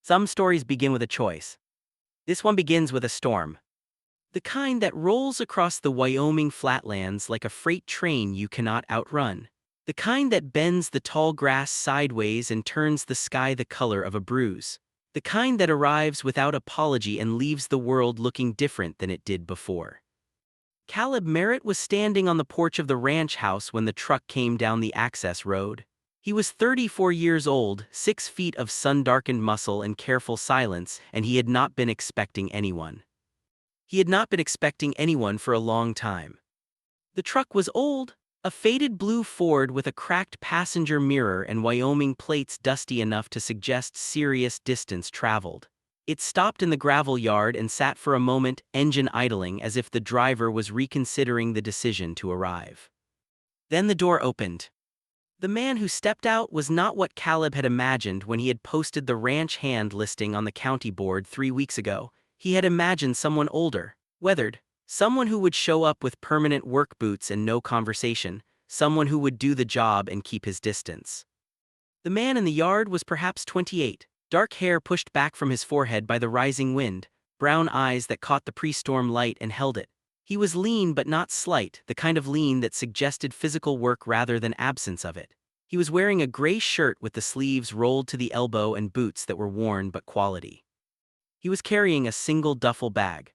Some stories begin with a choice. This one begins with a storm. The kind that rolls across the Wyoming flatlands like a freight train you cannot outrun. The kind that bends the tall grass sideways and turns the sky the color of a bruise. The kind that arrives without apology and leaves the world looking different than it did before. Caleb Merritt was standing on the porch of the ranch house when the truck came down the access road. He was 34 years old, 6 feet of sun-darkened muscle and careful silence, and he had not been expecting anyone. He had not been expecting anyone for a long time. The truck was old, a faded blue Ford with a cracked passenger mirror and Wyoming plates dusty enough to suggest serious distance traveled. It stopped in the gravel yard and sat for a moment, engine idling as if the driver was reconsidering the decision to arrive. Then the door opened. The man who stepped out was not what Caleb had imagined when he had posted the ranch hand listing on the county board 3 weeks ago. He had imagined someone older, weathered, someone who would show up with permanent work boots and no conversation, someone who would do the job and keep his distance. The man in the yard was perhaps 28, dark hair pushed back from his forehead by the rising wind, brown eyes that caught the pre-storm light and held it. He was lean but not slight, the kind of lean that suggested physical work rather than absence of it. He was wearing a gray shirt with the sleeves rolled to the elbow and boots that were worn but quality. He was carrying a single duffel bag.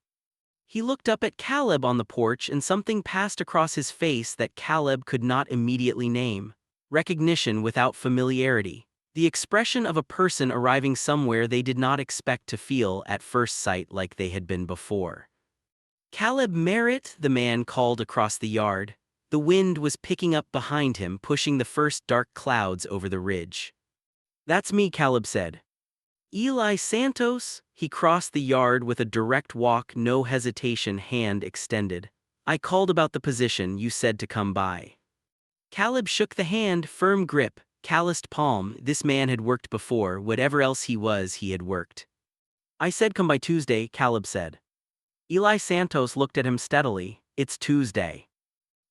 He looked up at Caleb on the porch and something passed across his face that Caleb could not immediately name. Recognition without familiarity. The expression of a person arriving somewhere they did not expect to feel at first sight like they had been before. "Caleb Merritt," the man called across the yard. The wind was picking up behind him, pushing the first dark clouds over the ridge. "That's me," Caleb said. "Eli Santos?" He crossed the yard with a direct walk, no hesitation, hand extended. "I called about the position you said to come by." Caleb shook the hand, firm grip, calloused palm. This man had worked before, whatever else he was, he had worked. "I said come by Tuesday," Caleb said. Eli Santos looked at him steadily. "It's Tuesday."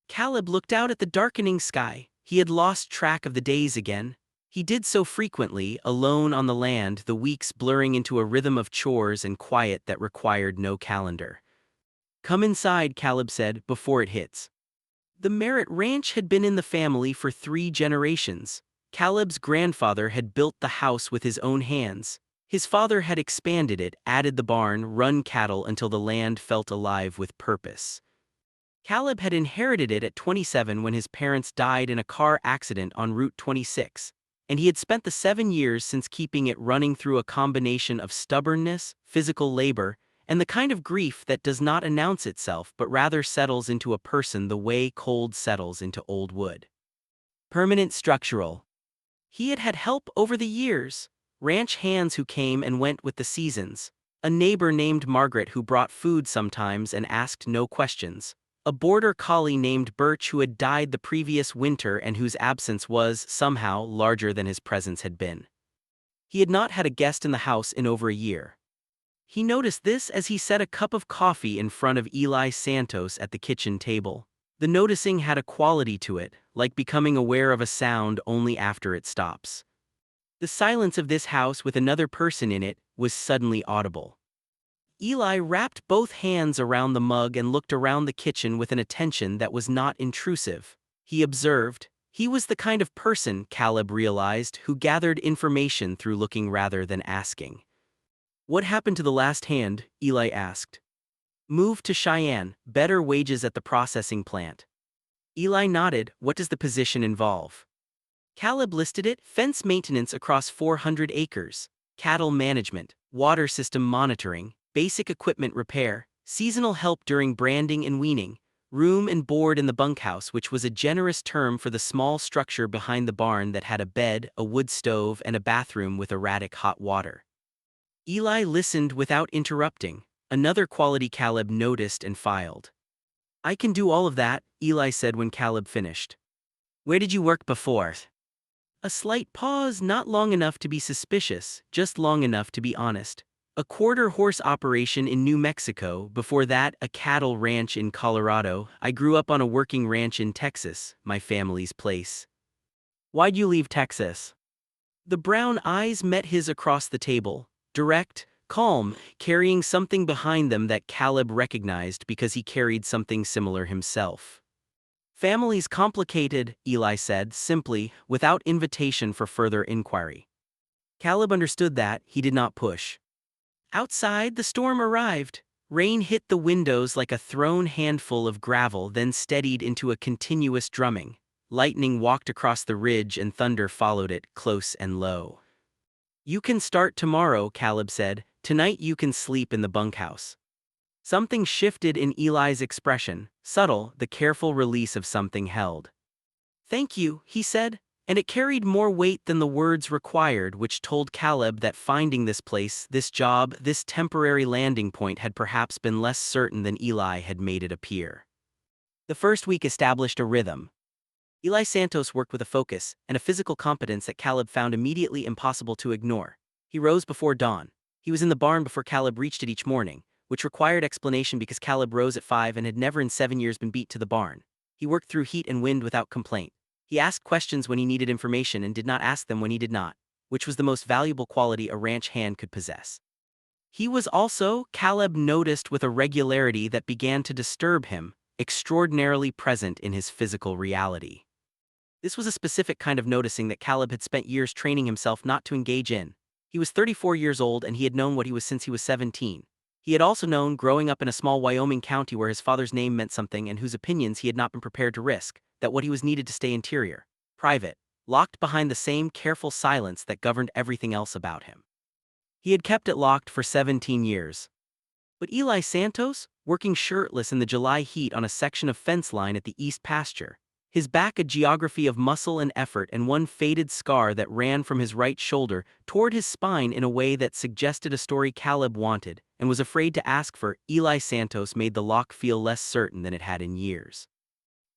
Caleb looked out at the darkening sky. He had lost track of the days again. He did so frequently, alone on the land, the weeks blurring into a rhythm of chores and quiet that required no calendar. "Come inside," Caleb said, "before it hits." The Merritt Ranch had been in the family for 3 generations. Caleb's grandfather had built the house with his own hands. His father had expanded it, added the barn, run cattle until the land felt alive with purpose. Caleb had inherited it at 27 when his parents died in a car accident on Route 26, and he had spent the 7 years since keeping it running through a combination of stubbornness, physical labor, and the kind of grief that does not announce itself but rather settles into a person the way cold settles into old wood. Permanent structural. He had had help over the years. Ranch hands who came and went with the seasons. A neighbor named Margaret who brought food sometimes and asked no questions. A border collie named Birch who had died the previous winter and whose absence was, somehow, larger than his presence had been. He had not had a guest in the house in over a year. He noticed this as he set a cup of coffee in front of Eli Santos at the kitchen table. The noticing had a quality to it, like becoming aware of a sound only after it stops. The silence of this house with another person in it was suddenly audible. Eli wrapped both hands around the mug and looked around the kitchen with an attention that was not intrusive. He observed. He was the kind of person, Caleb realized, who gathered information through looking rather than asking. "What happened to the last hand?" Eli asked. "Moved to Cheyenne, better wages at the processing plant." Eli nodded. "What does the position involve?" Caleb listed it: fence maintenance across 400 acres, cattle management, water system monitoring, basic equipment repair, seasonal help during branding and weaning, room and board in the bunkhouse, which was a generous term for the small structure behind the barn that had a bed, a wood stove, and a bathroom with erratic hot water. Eli listened without interrupting, another quality Caleb noticed and filed. "I can do all of that," Eli said when Caleb finished. "Where did you work before?" A slight pause, not long enough to be suspicious, just long enough to be honest. "A quarter-horse operation in New Mexico, before that a cattle ranch in Colorado. I grew up on a working ranch in Texas, my family's place." "Why'd you leave Texas?" The brown eyes met his across the table, direct, calm, carrying something behind them that Caleb recognized because he carried something similar himself. "Family's complicated," Eli said, simply, without invitation for further inquiry. Caleb understood that. He did not push. Outside, the storm arrived. Rain hit the windows like a thrown handful of gravel, then steadied into a continuous drumming. Lightning walked across the ridge and thunder followed it, close and low. "You can start tomorrow," Caleb said. "Tonight you can sleep in the bunkhouse." Something shifted in Eli's expression, subtle, the careful release of something held. "Thank you," he said, and it carried more weight than the words required, which told Caleb that finding this place, this job, this temporary landing point had perhaps been less certain than Eli had made it appear. The first week established a rhythm. Eli Santos worked with a focus and a physical competence that Caleb found immediately impossible to ignore. He rose before dawn. He was in the barn before Caleb reached it each morning, which required explanation because Caleb rose at 5 and had never in 7 years been beat to the barn. He worked through heat and wind without complaint. He asked questions when he needed information and did not ask them when he did not, which was the most valuable quality a ranch hand could possess. He was also, Caleb noticed with a regularity that began to disturb him, extraordinarily present in his physical reality. This was a specific kind of noticing that Caleb had spent years training himself not to engage in. He was 34 years old and he had known what he was since he was 17. He had also known, growing up in a small Wyoming county where his father's name meant something and whose opinions he had not been prepared to risk, that what he was needed to stay interior, private, locked behind the same careful silence that governed everything else about him. He had kept it locked for 17 years. But Eli Santos, working shirtless in the July heat on a section of fence line at the east pasture, his back a geography of muscle and effort and one faded scar that ran from his right shoulder toward his spine in a way that suggested a story Caleb wanted and was afraid to ask for, Eli Santos made the lock feel less certain than it had in years.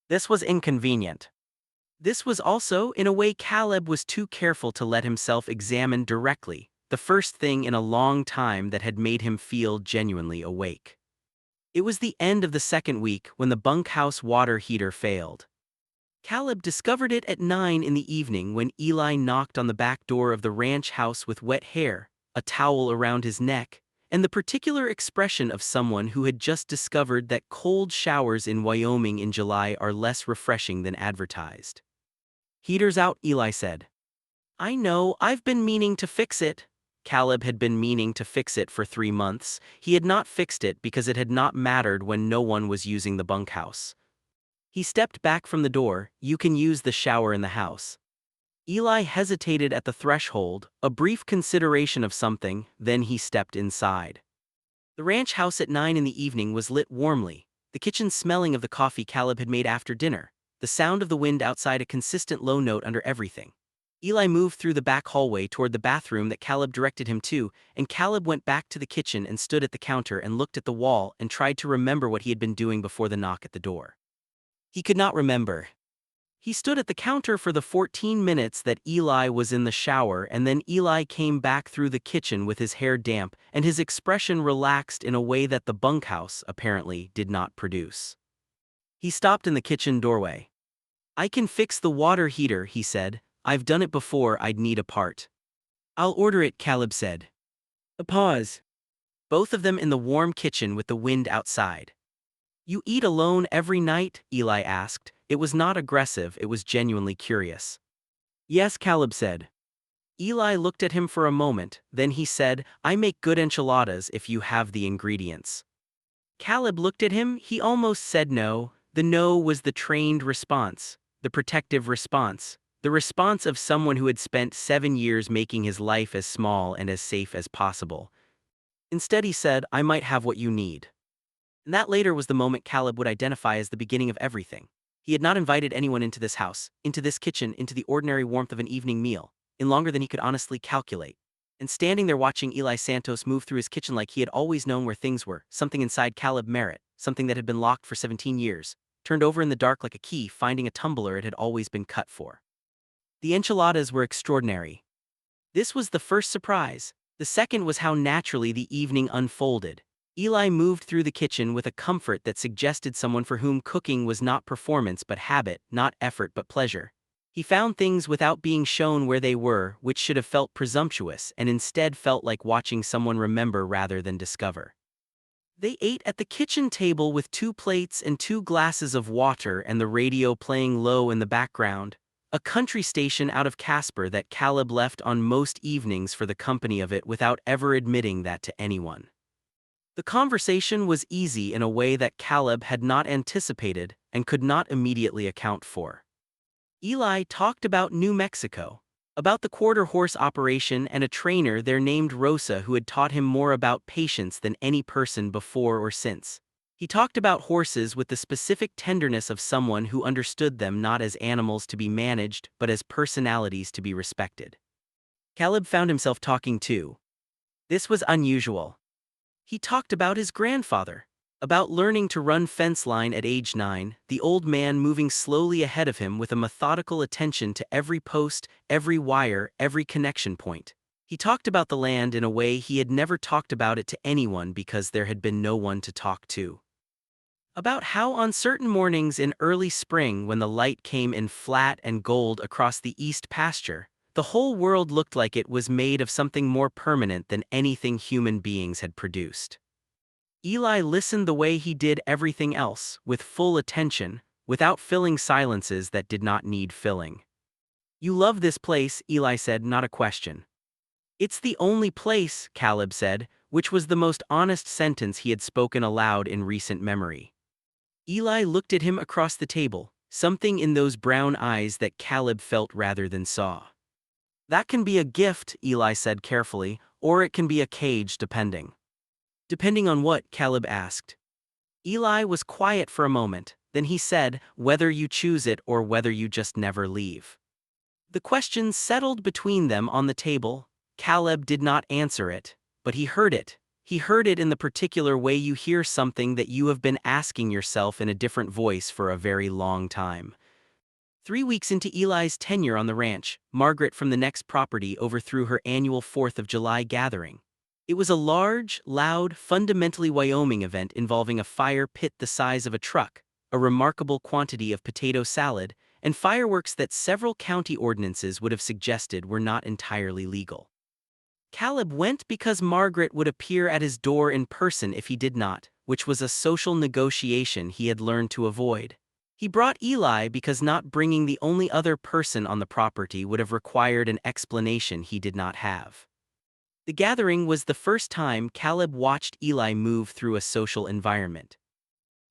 This was inconvenient. This was also, in a way, Caleb was too careful to let himself examine directly, the first thing in a long time that had made him feel genuinely awake. It was the end of the second week when the bunkhouse water heater failed. Caleb discovered it at 9 in the evening when Eli knocked on the back door of the ranch house with wet hair, a towel around his neck, and the particular expression of someone who had just discovered that cold showers in Wyoming in July are less refreshing than advertised. "Heater's out," Eli said. "I know, I've been meaning to fix it." Caleb had been meaning to fix it for 3 months. He had not fixed it because it had not mattered when no one was using the bunkhouse. He stepped back from the door. "You can use the shower in the house." Eli hesitated at the threshold, a brief consideration of something, then he stepped inside. The ranch house at 9 in the evening was lit warmly, the kitchen smelling of the coffee Caleb had made after dinner, the sound of the wind outside a consistent low note under everything. Eli moved through the back hallway toward the bathroom that Caleb directed him to, and Caleb went back to the kitchen and stood at the counter and looked at the wall and tried to remember what he had been doing before the knock at the door. He could not remember. He stood at the counter for the 14 minutes that Eli was in the shower, and then Eli came back through the kitchen with his hair damp and his expression relaxed in a way that the bunkhouse, apparently, did not produce. He stopped in the kitchen doorway. "I can fix the water heater," he said. "I've done it before, I'd need a part." "I'll order it," Caleb said. A pause. Both of them in the warm kitchen with the wind outside. "You eat alone every night?" Eli asked. It was not aggressive, it was genuinely curious. "Yes," Caleb said. Eli looked at him for a moment, then he said, "I make good enchiladas if you have the ingredients." Caleb looked at him. He almost said no. The no was the trained response, the protective response, the response of someone who had spent 7 years making his life as small and as safe as possible. Instead he said, "I might have what you need." And that later was the moment Caleb would identify as the beginning of everything. He had not invited anyone into this house, into this kitchen, into the ordinary warmth of an evening meal, in longer than he could honestly calculate. And standing there watching Eli Santos move through his kitchen like he had always known where things were, something inside Caleb Merritt, something that had been locked for 17 years, turned over in the dark like a key finding a tumbler it had always been cut for. The enchiladas were extraordinary. This was the first surprise. The second was how naturally the evening unfolded. Eli moved through the kitchen with a comfort that suggested someone for whom cooking was not performance but habit, not effort but pleasure. He found things without being shown where they were, which should have felt presumptuous and instead felt like watching someone remember rather than discover. They ate at the kitchen table with 2 plates and 2 glasses of water and the radio playing low in the background, a country station out of Casper that Caleb left on most evenings for the company of it without ever admitting that to anyone. The conversation was easy in a way that Caleb had not anticipated and could not immediately account for. Eli talked about New Mexico, about the quarter-horse operation and a trainer there named Rosa who had taught him more about patience than any person before or since. He talked about horses with the specific tenderness of someone who understood them not as animals to be managed but as personalities to be respected. Caleb found himself talking too. This was unusual. He talked about his grandfather, about learning to run fence line at age 9, the old man moving slowly ahead of him with a methodical attention to every post, every wire, every connection point. He talked about the land in a way he had never talked about it to anyone because there had been no one to talk to. About how on certain mornings in early spring when the light came in flat and gold across the east pasture, the whole world looked like it was made of something more permanent than anything human beings had produced. Eli listened the way he did everything else, with full attention, without filling silences that did not need filling. "You love this place," Eli said, not a question. "It's the only place," Caleb said, which was the most honest sentence he had spoken aloud in recent memory. Eli looked at him across the table, something in those brown eyes that Caleb felt rather than saw. "That can be a gift," Eli said carefully, "or it can be a cage depending." "Depending on what?" Caleb asked. Eli was quiet for a moment, then he said, "Whether you choose it or whether you just never leave." The question settled between them on the table. Caleb did not answer it, but he heard it. He heard it in the particular way you hear something that you have been asking yourself in a different voice for a very long time. 3 weeks into Eli's tenure on the ranch, Margaret from the next property overthrew her annual 4th of July gathering. It was a large, loud, fundamentally Wyoming event involving a fire pit the size of a truck, a remarkable quantity of potato salad, and fireworks that several county ordinances would have suggested were not entirely legal. Caleb went because Margaret would appear at his door in person if he did not, which was a social negotiation he had learned to avoid. He brought Eli because not bringing the only other person on the property would have required an explanation he did not have. The gathering was the first time Caleb watched Eli move through a social environment.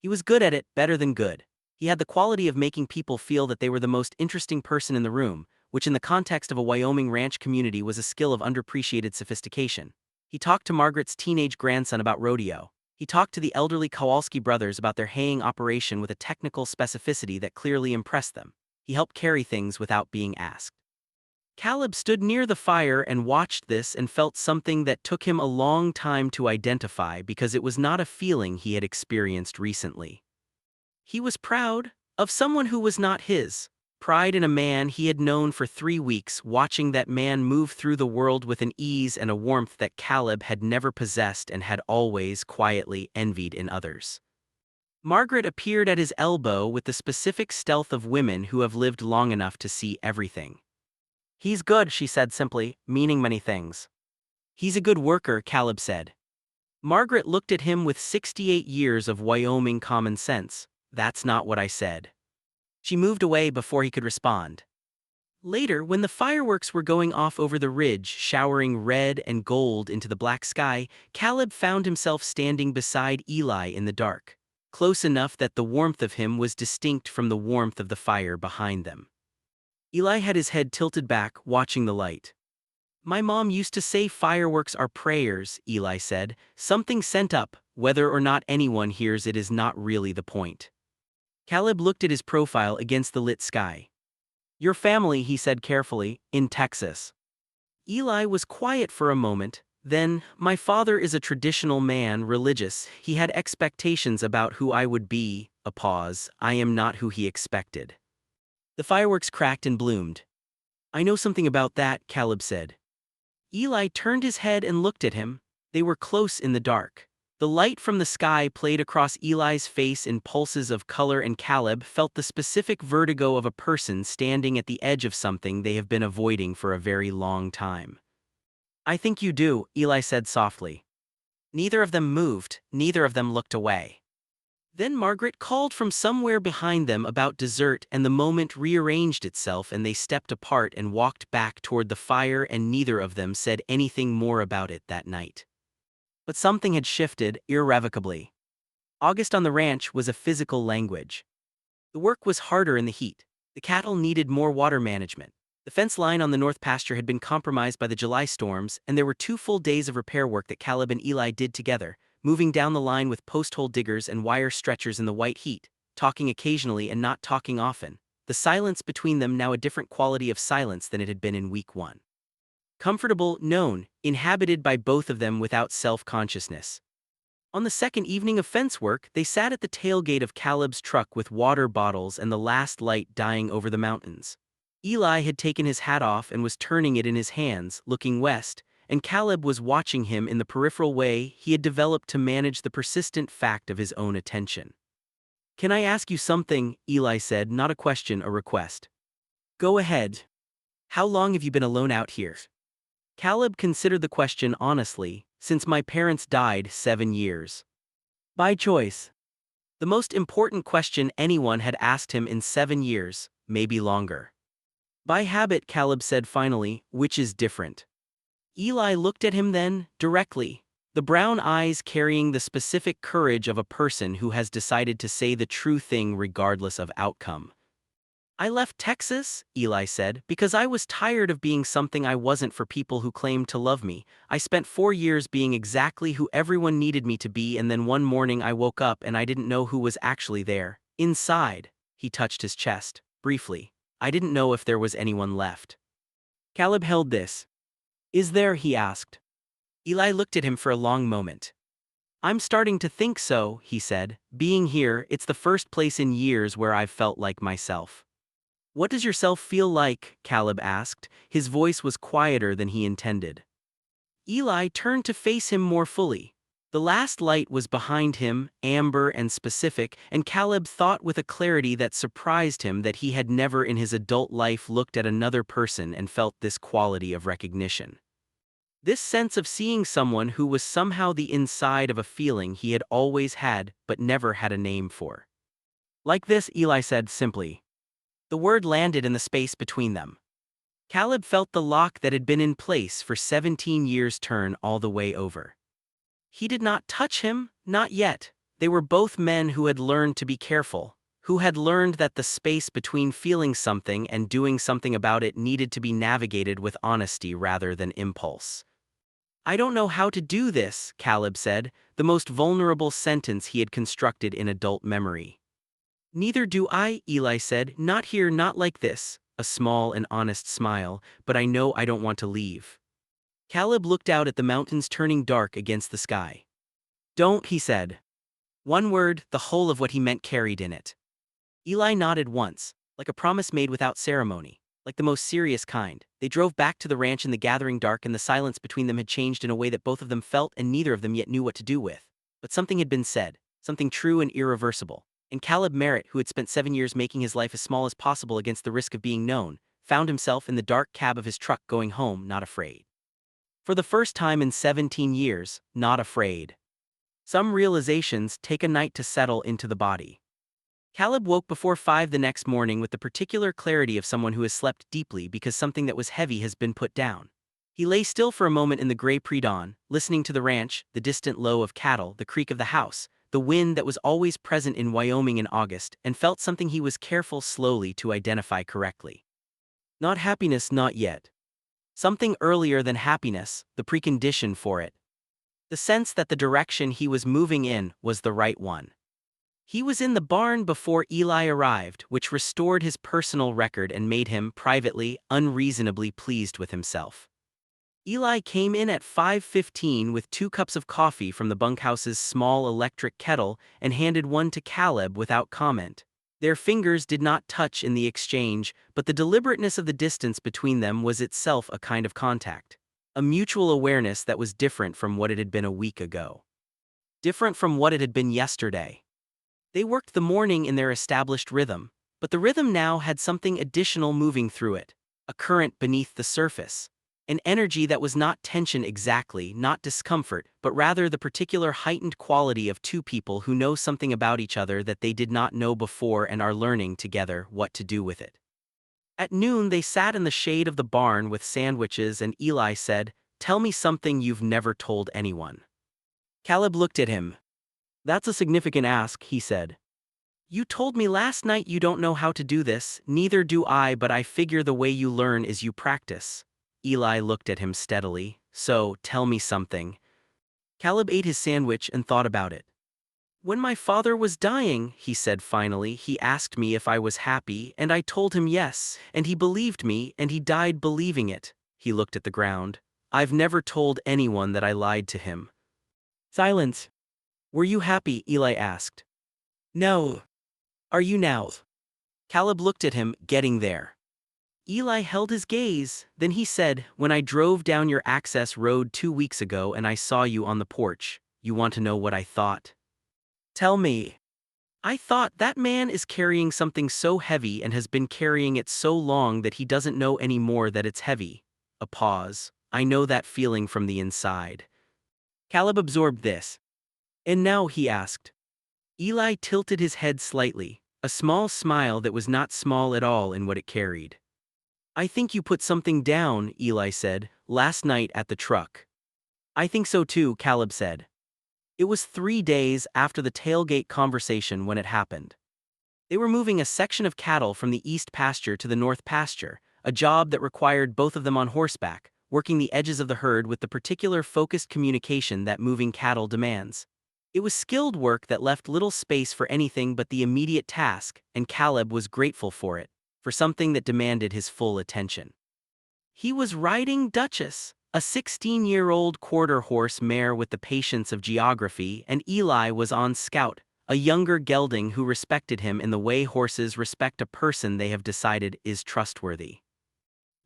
He was good at it, better than good. He had the quality of making people feel that they were the most interesting person in the room, which in the context of a Wyoming ranch community was a skill of underappreciated sophistication. He talked to Margaret's teenage grandson about rodeo. He talked to the elderly Kowalski brothers about their haying operation with a technical specificity that clearly impressed them. He helped carry things without being asked. Caleb stood near the fire and watched this and felt something that took him a long time to identify because it was not a feeling he had experienced recently. He was proud of someone who was not his. Pride in a man he had known for 3 weeks, watching that man move through the world with an ease and a warmth that Caleb had never possessed and had always quietly envied in others. Margaret appeared at his elbow with the specific stealth of women who have lived long enough to see everything. "He's good," she said simply, meaning many things. "He's a good worker," Caleb said. Margaret looked at him with 68 years of Wyoming common sense. "That's not what I said." She moved away before he could respond. Later, when the fireworks were going off over the ridge, showering red and gold into the black sky, Caleb found himself standing beside Eli in the dark, close enough that the warmth of him was distinct from the warmth of the fire behind them. Eli had his head tilted back, watching the light. "My mom used to say fireworks are prayers," Eli said, "something sent up. Whether or not anyone hears it is not really the point." Caleb looked at his profile against the lit sky. "Your family," he said carefully, "in Texas." Eli was quiet for a moment, then, "My father is a traditional man, religious. He had expectations about who I would be." A pause. "I am not who he expected." The fireworks cracked and bloomed. "I know something about that," Caleb said. Eli turned his head and looked at him. They were close in the dark. The light from the sky played across Eli's face in pulses of color, and Caleb felt the specific vertigo of a person standing at the edge of something they have been avoiding for a very long time. "I think you do," Eli said softly. Neither of them moved, neither of them looked away. Then Margaret called from somewhere behind them about dessert, and the moment rearranged itself and they stepped apart and walked back toward the fire, and neither of them said anything more about it that night. But something had shifted irrevocably. August on the ranch was a physical language. The work was harder in the heat. The cattle needed more water management. The fence line on the north pasture had been compromised by the July storms, and there were 2 full days of repair work that Caleb and Eli did together, moving down the line with post-hole diggers and wire stretchers in the white heat, talking occasionally and not talking often. The silence between them now a different quality of silence than it had been in week 1. Comfortable, known, inhabited by both of them without self-consciousness. On the second evening of fence work, they sat at the tailgate of Caleb's truck with water bottles and the last light dying over the mountains. Eli had taken his hat off and was turning it in his hands, looking west, and Caleb was watching him in the peripheral way he had developed to manage the persistent fact of his own attention. "Can I ask you something?" Eli said, not a question, a request. "Go ahead. How long have you been alone out here?" Caleb considered the question honestly. "Since my parents died 7 years. By choice." The most important question anyone had asked him in 7 years, maybe longer. "By habit," Caleb said finally, "which is different." Eli looked at him then, directly, the brown eyes carrying the specific courage of a person who has decided to say the true thing regardless of outcome. "I left Texas," Eli said, "because I was tired of being something I wasn't for people who claimed to love me. I spent 4 years being exactly who everyone needed me to be, and then one morning I woke up and I didn't know who was actually there. Inside." He touched his chest, briefly. "I didn't know if there was anyone left." Caleb held this. "Is there?" he asked. Eli looked at him for a long moment. "I'm starting to think so," he said. "Being here, it's the first place in years where I've felt like myself." "What does yourself feel like?" Caleb asked. His voice was quieter than he intended. Eli turned to face him more fully. The last light was behind him, amber and specific, and Caleb thought with a clarity that surprised him that he had never in his adult life looked at another person and felt this quality of recognition. This sense of seeing someone who was somehow the inside of a feeling he had always had but never had a name for. "Like this," Eli said simply. The word landed in the space between them. Caleb felt the lock that had been in place for 17 years turn all the way over. He did not touch him, not yet. They were both men who had learned to be careful, who had learned that the space between feeling something and doing something about it needed to be navigated with honesty rather than impulse. "I don't know how to do this," Caleb said, the most vulnerable sentence he had constructed in adult memory. "Neither do I," Eli said, "not here, not like this," a small and honest smile, "but I know I don't want to leave." Caleb looked out at the mountains turning dark against the sky. "Don't," he said. One word, the whole of what he meant carried in it. Eli nodded once, like a promise made without ceremony, like the most serious kind. They drove back to the ranch in the gathering dark, and the silence between them had changed in a way that both of them felt and neither of them yet knew what to do with. But something had been said, something true and irreversible. And Caleb Merritt, who had spent 7 years making his life as small as possible against the risk of being known, found himself in the dark cab of his truck going home, not afraid. For the first time in 17 years, not afraid. Some realizations take a night to settle into the body. Caleb woke before 5 the next morning with the particular clarity of someone who has slept deeply because something that was heavy has been put down. He lay still for a moment in the gray pre-dawn, listening to the ranch, the distant low of cattle, the creak of the house, the wind that was always present in Wyoming in August, and felt something he was careful slowly to identify correctly. Not happiness, not yet. Something earlier than happiness, the precondition for it. The sense that the direction he was moving in was the right one. He was in the barn before Eli arrived, which restored his personal record and made him, privately, unreasonably pleased with himself. Eli came in at 5:15 with 2 cups of coffee from the bunkhouse's small electric kettle and handed one to Caleb without comment. Their fingers did not touch in the exchange, but the deliberateness of the distance between them was itself a kind of contact. A mutual awareness that was different from what it had been a week ago. different from what it had been yesterday. They worked the morning in their established rhythm, but the rhythm now had something additional moving through it, a current beneath the surface, an energy that was not tension exactly, not discomfort, but rather the particular heightened quality of two people who know something about each other that they did not know before and are learning together what to do with it. At noon they sat in the shade of the barn with sandwiches and Eli said, "Tell me something you've never told anyone." Caleb looked at him. "That's a significant ask," he said. "You told me last night you don't know how to do this, neither do I, but I figure the way you learn is you practice." Eli looked at him steadily. "So, tell me something." Caleb ate his sandwich and thought about it. "When my father was dying," he said finally, "he asked me if I was happy, and I told him yes, and he believed me, and he died believing it." He looked at the ground. "I've never told anyone that I lied to him." Silence. "Were you happy?" Eli asked. "No. Are you now?" Caleb looked at him, getting there. Eli held his gaze, then he said, "When I drove down your access road 2 weeks ago and I saw you on the porch, you want to know what I thought?" "Tell me." "I thought that man is carrying something so heavy and has been carrying it so long that he doesn't know anymore that it's heavy." A pause. "I know that feeling from the inside." Caleb absorbed this. "And now?" he asked. Eli tilted his head slightly, a small smile that was not small at all in what it carried. "I think you put something down," Eli said, "last night at the truck." "I think so too," Caleb said. It was 3 days after the tailgate conversation when it happened. They were moving a section of cattle from the east pasture to the north pasture, a job that required both of them on horseback, working the edges of the herd with the particular focused communication that moving cattle demands. It was skilled work that left little space for anything but the immediate task, and Caleb was grateful for it, for something that demanded his full attention. He was riding Duchess, a 16-year-old quarter-horse mare with the patience of geography, and Eli was on Scout, a younger gelding who respected him in the way horses respect a person they have decided is trustworthy.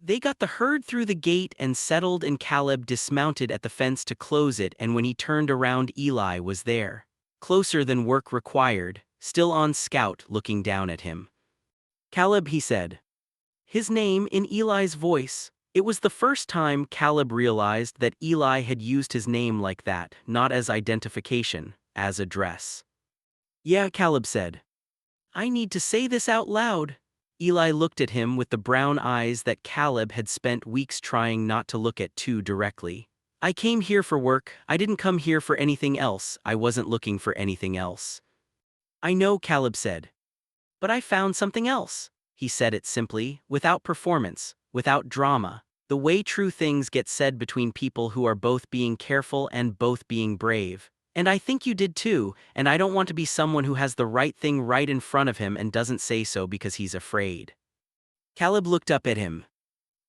They got the herd through the gate and settled, and Caleb dismounted at the fence to close it, and when he turned around Eli was there, closer than work required, still on Scout, looking down at him. "Caleb," he said. His name in Eli's voice. It was the first time Caleb realized that Eli had used his name like that, not as identification, as address. "Yeah," Caleb said. "I need to say this out loud." Eli looked at him with the brown eyes that Caleb had spent weeks trying not to look at too directly. "I came here for work, I didn't come here for anything else, I wasn't looking for anything else." "I know," Caleb said. "But I found something else." He said it simply, without performance, without drama, the way true things get said between people who are both being careful and both being brave. "And I think you did too, and I don't want to be someone who has the right thing right in front of him and doesn't say so because he's afraid." Caleb looked up at him.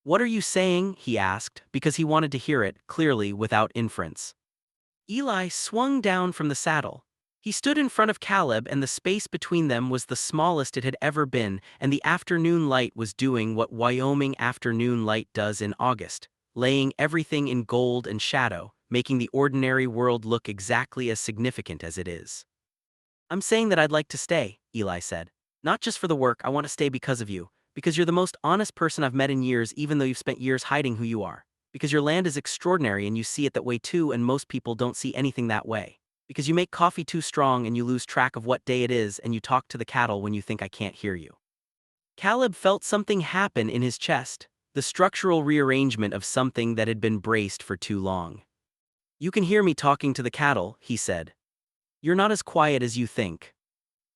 "What are you saying?" he asked, because he wanted to hear it, clearly, without inference. Eli swung down from the saddle. He stood in front of Caleb, and the space between them was the smallest it had ever been, and the afternoon light was doing what Wyoming afternoon light does in August, laying everything in gold and shadow, making the ordinary world look exactly as significant as it is. "I'm saying that I'd like to stay," Eli said. "Not just for the work, I want to stay because of you, because you're the most honest person I've met in years, even though you've spent years hiding who you are. Because your land is extraordinary and you see it that way too, and most people don't see anything that way. Because you make coffee too strong and you lose track of what day it is, and you talk to the cattle when you think I can't hear you." Caleb felt something happen in his chest, the structural rearrangement of something that had been braced for too long. "You can hear me talking to the cattle," he said. "You're not as quiet as you think."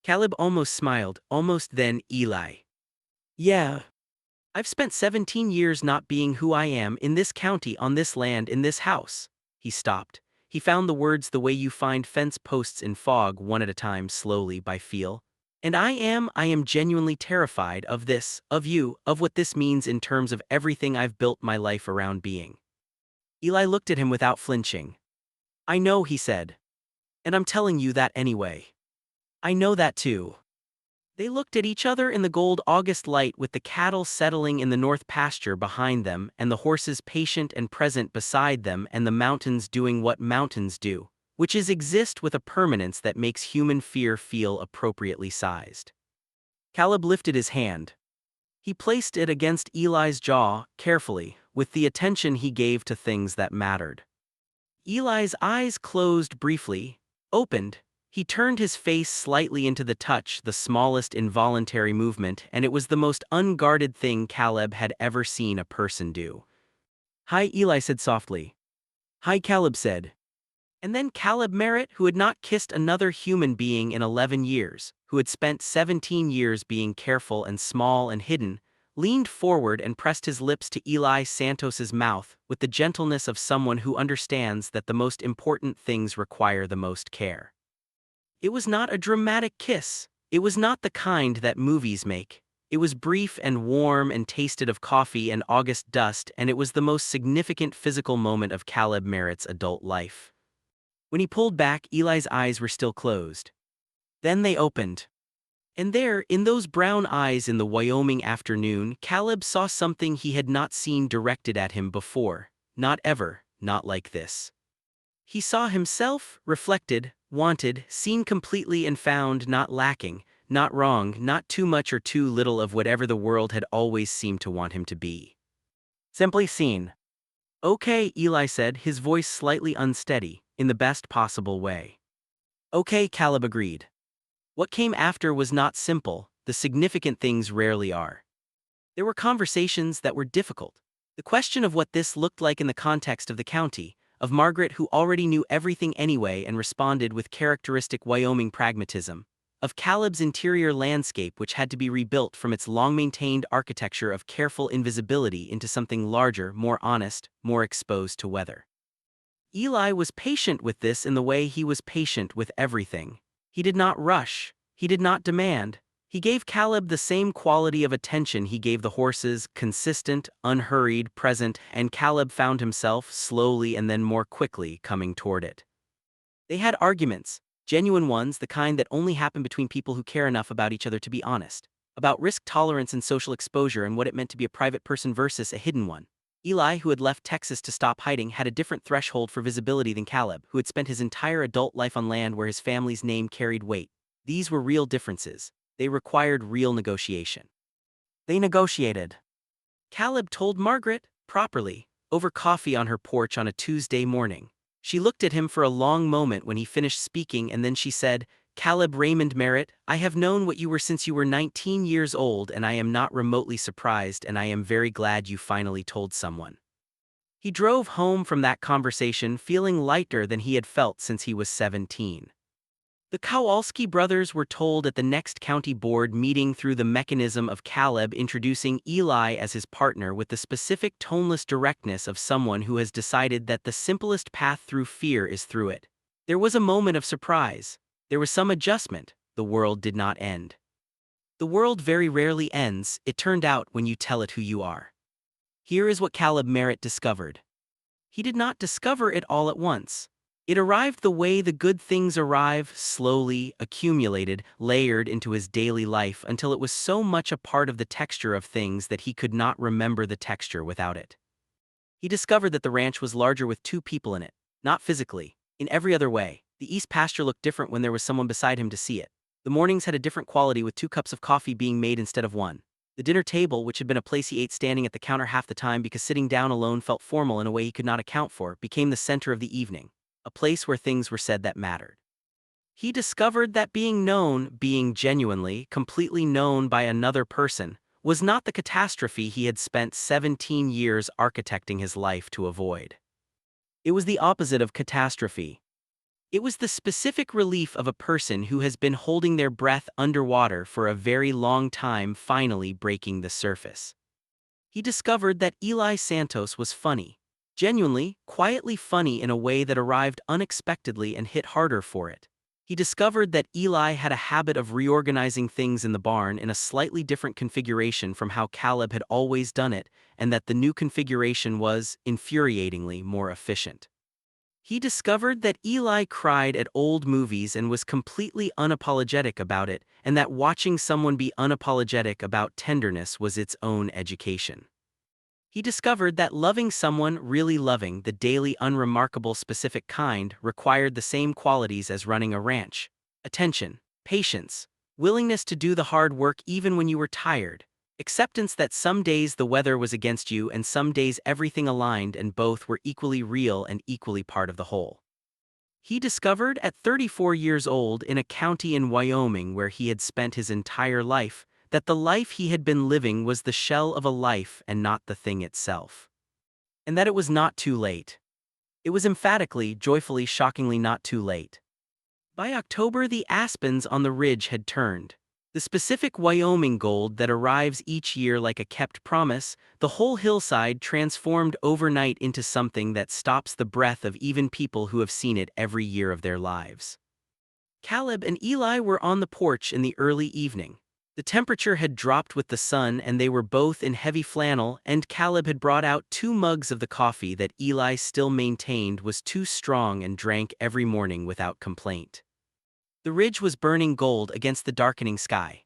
Caleb almost smiled, almost. Then Eli. "Yeah. I've spent 17 years not being who I am in this county, on this land, in this house." He stopped. He found the words the way you find fence posts in fog, one at a time, slowly, by feel. "And I am genuinely terrified of this, of you, of what this means in terms of everything I've built my life around being." Eli looked at him without flinching. "I know," he said. "And I'm telling you that anyway." "I know that too." They looked at each other in the gold August light, with the cattle settling in the north pasture behind them and the horses patient and present beside them and the mountains doing what mountains do, which is exist with a permanence that makes human fear feel appropriately sized. Caleb lifted his hand. He placed it against Eli's jaw, carefully, with the attention he gave to things that mattered. Eli's eyes closed briefly, opened. He turned his face slightly into the touch, the smallest involuntary movement, and it was the most unguarded thing Caleb had ever seen a person do. "Hi," Eli said softly. "Hi," Caleb said. And then Caleb Merritt, who had not kissed another human being in 11 years, who had spent 17 years being careful and small and hidden, leaned forward and pressed his lips to Eli Santos's mouth with the gentleness of someone who understands that the most important things require the most care. It was not a dramatic kiss. It was not the kind that movies make. It was brief and warm and tasted of coffee and August dust, and it was the most significant physical moment of Caleb Merritt's adult life. When he pulled back, Eli's eyes were still closed. Then they opened. And there, in those brown eyes in the Wyoming afternoon, Caleb saw something he had not seen directed at him before. Not ever, not like this. He saw himself, reflected, wanted, seen completely and found, not lacking, not wrong, not too much or too little of whatever the world had always seemed to want him to be. Simply seen. "Okay," Eli said, his voice slightly unsteady, in the best possible way. "Okay," Caleb agreed. What came after was not simple. The significant things rarely are. There were conversations that were difficult. The question of what this looked like in the context of the county, of Margaret who already knew everything anyway and responded with characteristic Wyoming pragmatism, of Caleb's interior landscape which had to be rebuilt from its long-maintained architecture of careful invisibility into something larger, more honest, more exposed to weather. Eli was patient with this in the way he was patient with everything. He did not rush. He did not demand. He gave Caleb the same quality of attention he gave the horses, consistent, unhurried, present, and Caleb found himself, slowly and then more quickly, coming toward it. They had arguments, genuine ones, the kind that only happen between people who care enough about each other to be honest, about risk tolerance and social exposure and what it meant to be a private person versus a hidden one. Eli, who had left Texas to stop hiding, had a different threshold for visibility than Caleb, who had spent his entire adult life on land where his family's name carried weight. These were real differences. They required real negotiation. They negotiated. Caleb told Margaret, properly, over coffee on her porch on a Tuesday morning. She looked at him for a long moment when he finished speaking, and then she said, "Caleb Raymond Merritt, I have known what you were since you were 19 years old, and I am not remotely surprised, and I am very glad you finally told someone." He drove home from that conversation feeling lighter than he had felt since he was 17. The Kowalski brothers were told at the next county board meeting through the mechanism of Caleb introducing Eli as his partner with the specific toneless directness of someone who has decided that the simplest path through fear is through it. There was a moment of surprise. There was some adjustment. The world did not end. The world very rarely ends, it turned out, when you tell it who you are. Here is what Caleb Merritt discovered. He did not discover it all at once. It arrived the way the good things arrive, slowly, accumulated, layered into his daily life until it was so much a part of the texture of things that he could not remember the texture without it. He discovered that the ranch was larger with two people in it, not physically, in every other way. The east pasture looked different when there was someone beside him to see it. The mornings had a different quality with 2 cups of coffee being made instead of one. The dinner table, which had been a place he ate standing at the counter half the time because sitting down alone felt formal in a way he could not account for, became the center of the evening, a place where things were said that mattered. He discovered that being known, being genuinely, completely known by another person, was not the catastrophe he had spent 17 years architecting his life to avoid. It was the opposite of catastrophe. It was the specific relief of a person who has been holding their breath underwater for a very long time finally breaking the surface. He discovered that Eli Santos was funny. Genuinely, quietly funny in a way that arrived unexpectedly and hit harder for it. He discovered that Eli had a habit of reorganizing things in the barn in a slightly different configuration from how Caleb had always done it, and that the new configuration was, infuriatingly, more efficient. He discovered that Eli cried at old movies and was completely unapologetic about it, and that watching someone be unapologetic about tenderness was its own education. He discovered that loving someone, really loving, the daily unremarkable specific kind, required the same qualities as running a ranch: attention, patience, willingness to do the hard work even when you were tired, acceptance that some days the weather was against you and some days everything aligned and both were equally real and equally part of the whole. He discovered at 34 years old in a county in Wyoming where he had spent his entire life that the life he had been living was the shell of a life and not the thing itself. And that it was not too late. It was emphatically, joyfully, shockingly not too late. By October, the aspens on the ridge had turned. The specific Wyoming gold that arrives each year like a kept promise, the whole hillside transformed overnight into something that stops the breath of even people who have seen it every year of their lives. Caleb and Eli were on the porch in the early evening. The temperature had dropped with the sun and they were both in heavy flannel, and Caleb had brought out 2 mugs of the coffee that Eli still maintained was too strong and drank every morning without complaint. The ridge was burning gold against the darkening sky.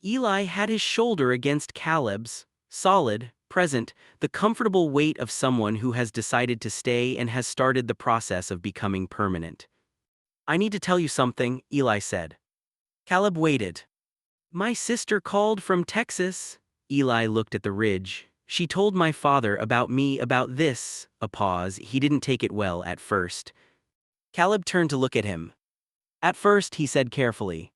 Eli had his shoulder against Caleb's, solid, present, the comfortable weight of someone who has decided to stay and has started the process of becoming permanent. "I need to tell you something," Eli said. Caleb waited. "My sister called from Texas." Eli looked at the ridge. "She told my father about me about this." A pause. He didn't take it well at first. Caleb turned to look at him. "At first," he said carefully.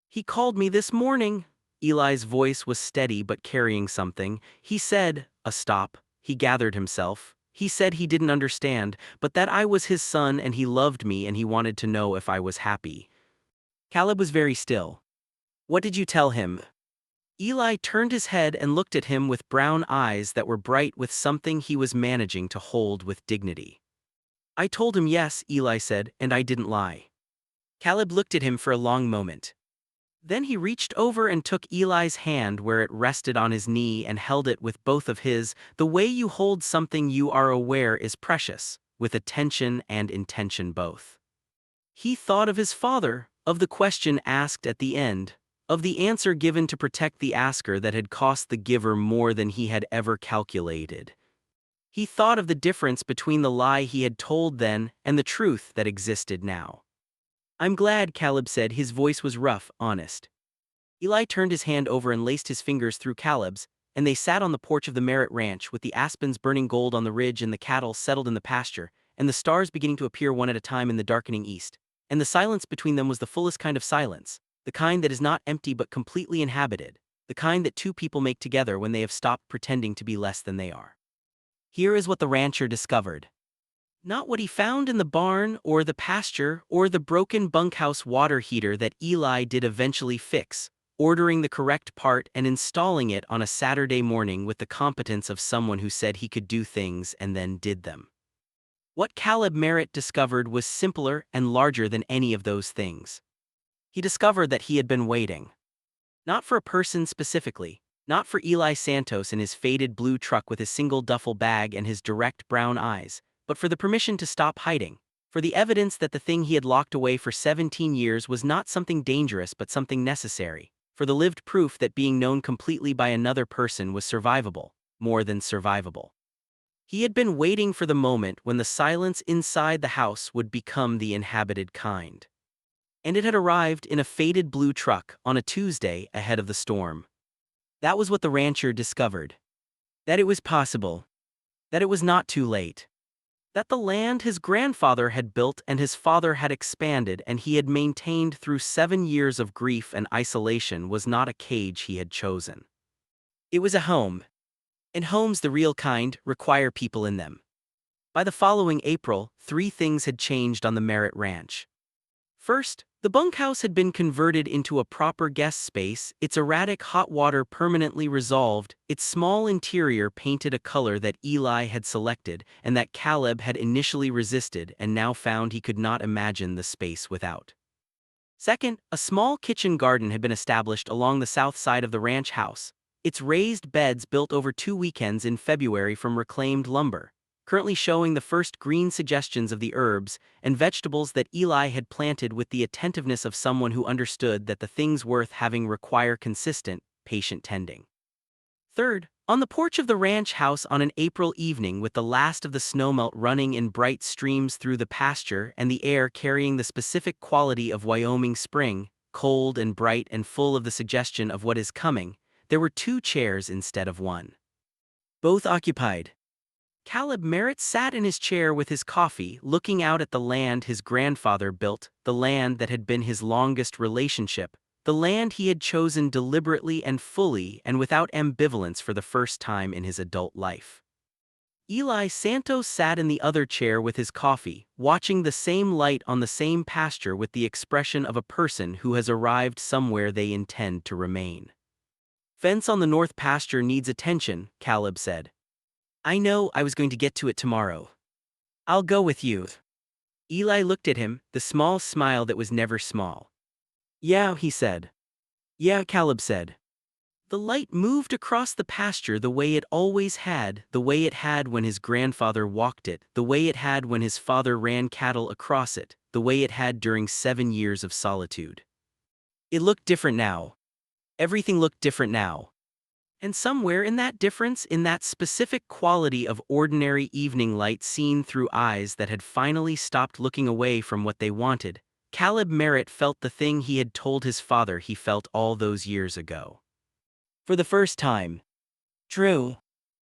"He called me this morning." Eli's voice was steady but carrying something. "He said," a stop. He gathered himself. "He said he didn't understand, but that I was his son and he loved me and he wanted to know if I was happy." Caleb was very still. "What did you tell him?" Eli turned his head and looked at him with brown eyes that were bright with something he was managing to hold with dignity. "I told him yes," Eli said, "and I didn't lie." Caleb looked at him for a long moment. Then he reached over and took Eli's hand where it rested on his knee and held it with both of his, the way you hold something you are aware is precious, with attention and intention both. He thought of his father, of the question asked at the end, of the answer given to protect the asker that had cost the giver more than he had ever calculated. He thought of the difference between the lie he had told then and the truth that existed now. "I'm glad," Caleb said. His voice was rough, honest. Eli turned his hand over and laced his fingers through Caleb's, and they sat on the porch of the Merritt Ranch with the aspens burning gold on the ridge and the cattle settled in the pasture, and the stars beginning to appear one at a time in the darkening east. And the silence between them was the fullest kind of silence, the kind that is not empty but completely inhabited, the kind that 2 people make together when they have stopped pretending to be less than they are. Here is what the rancher discovered. Not what he found in the barn or the pasture or the broken bunkhouse water heater that Eli did eventually fix, ordering the correct part and installing it on a Saturday morning with the competence of someone who said he could do things and then did them. What Caleb Merritt discovered was simpler and larger than any of those things. He discovered that he had been waiting. Not for a person specifically, not for Eli Santos in his faded blue truck with his single duffel bag and his direct brown eyes, but for the permission to stop hiding, for the evidence that the thing he had locked away for 17 years was not something dangerous but something necessary, for the lived proof that being known completely by another person was survivable, more than survivable. He had been waiting for the moment when the silence inside the house would become the inhabited kind. And it had arrived in a faded blue truck on a Tuesday ahead of the storm. That was what the rancher discovered. That it was possible. That it was not too late. That the land his grandfather had built and his father had expanded and he had maintained through 7 years of grief and isolation was not a cage he had chosen. It was a home. And homes, the real kind, require people in them. By the following April, 3 things had changed on the Merritt Ranch. First, the bunkhouse had been converted into a proper guest space, its erratic hot water permanently resolved, its small interior painted a color that Eli had selected and that Caleb had initially resisted and now found he could not imagine the space without. Second, a small kitchen garden had been established along the south side of the ranch house, its raised beds built over 2 weekends in February from reclaimed lumber, currently showing the first green suggestions of the herbs and vegetables that Eli had planted with the attentiveness of someone who understood that the things worth having require consistent, patient tending. Third, on the porch of the ranch house on an April evening with the last of the snowmelt running in bright streams through the pasture and the air carrying the specific quality of Wyoming spring, cold and bright and full of the suggestion of what is coming, there were two chairs instead of one. Both occupied. Caleb Merritt sat in his chair with his coffee, looking out at the land his grandfather built, the land that had been his longest relationship, the land he had chosen deliberately and fully and without ambivalence for the first time in his adult life. Eli Santos sat in the other chair with his coffee, watching the same light on the same pasture with the expression of a person who has arrived somewhere they intend to remain. Fence on the north pasture needs attention, Caleb said. I know I was going to get to it tomorrow. I'll go with you. Eli looked at him, the small smile that was never small. Yeah, he said. Yeah, Caleb said. The light moved across the pasture the way it always had, the way it had when his grandfather walked it, the way it had when his father ran cattle across it, the way it had during 7 years of solitude. It looked different now. Everything looked different now. And somewhere in that difference, in that specific quality of ordinary evening light seen through eyes that had finally stopped looking away from what they wanted, Caleb Merritt felt the thing he had told his father he felt all those years ago. For the first time. True.